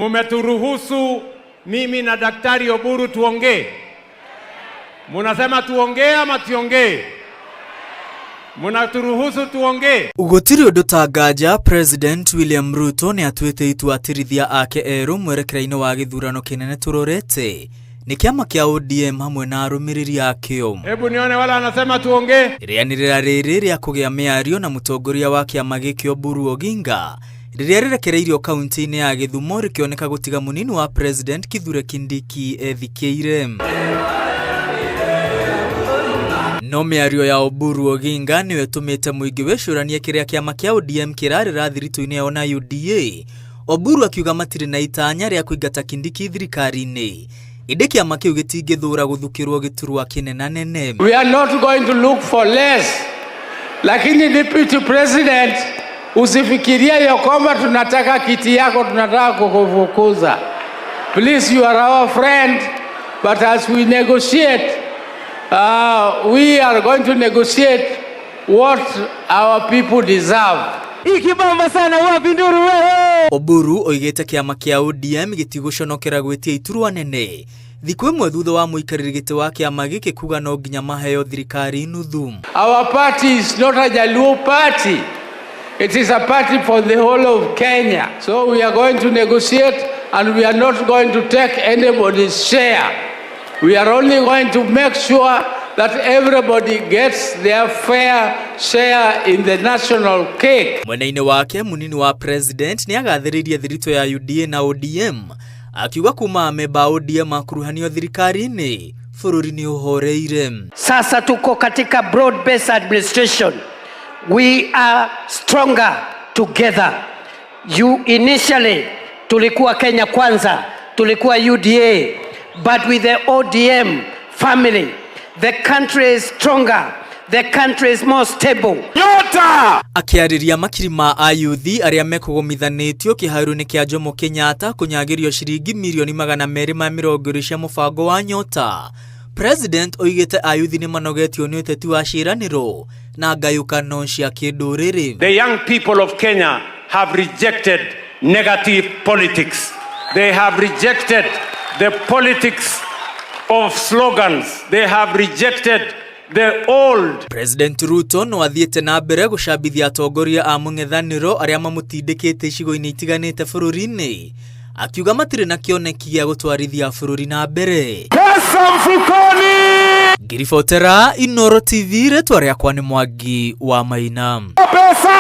Mumeturuhusu mimi na Daktari Oburu tuongee. Munasema tuongee ama tuongee? Munaturuhusu tuongee? Ugotiri undu tangaja President William Ruto ni atuite itwatirithia ake eru mwerekera-ini wa githurano kinene turorete ni kiama kia ODM hamwe na arumiriri akio. Hebu nione wala anasema tuongee. Rianirira riri ria kugia miario na mutongoria wa kiama gikio Oburu Oginga riria rirekereirio kaunti-ini ya Githumo rikioneka gutiga munini wa President Kithure Kindiki ethikĩire. No miario ya Oburu Oginga niwe tumite muingi wecuranie kiria kiama kia ODM kirarira thirito-ini yao na UDA. Oburu akiuga matiri na itanya ria kuingata Kindiki thirikari-ini. Indi kiama kiu gitingithura guthukirwo giturwa kinena nene. We are not going to look for less. Lakini Deputy President, usifikiria ya kwamba tunataka kiti yako, tunataka kukufukuza. Please, you are our friend, but as we negotiate, we are going to negotiate what our people deserve. Ikibamba sana wapi nduru wewe. Oburu oigete kiama kia ODM gitiguconokera gwetia iturwa nene. Thiku imwe thutha wa muikariri giti wa kiama giki kuga no nginya maheo thirikari nuthu. Our party is not a Jaluo party. It is a party for the whole of Kenya. So we are going to negotiate and we are not going to take anybody's share. We are only going to make sure that everybody gets their fair share in the national cake. Mwena-ini wake munini wa President ni agathiririe thirito ya UDA na ODM akiuga kuma ameba ODM akuruhanio thirikari-ini bururi-ini uhoreire. Sasa tuko katika broad based administration. We are stronger together. You initially tulikuwa Kenya Kwanza, tulikuwa UDA, but with the ODM family the country is stronger, the country is more stable. Nyota! Akiariria makirima ayuthi aria mekugomithanitio kiharu-ini kia Jomo Kenyatta kunyagirio shiringi milioni 220 cia mubango wa Nyota. President oigete ayuthi ni manogetio ni uteti wa ciraniro na ngayukano cia kinduriri. The young people of Kenya have rejected negative politics. They have rejected the politics of slogans. They have rejected the old. President Ruto no athiete na mbere gucambithia atongoria a mung'ethaniro aria mamutindikite icigo-ini itiganite bururi-ini akiuga matire na kioneki gia gutwarithia bururi na mbere. Pesa mfukoni! Ngiribotera Inooro TV, retwa riakwa ni Mwangi wa Maina. Pesa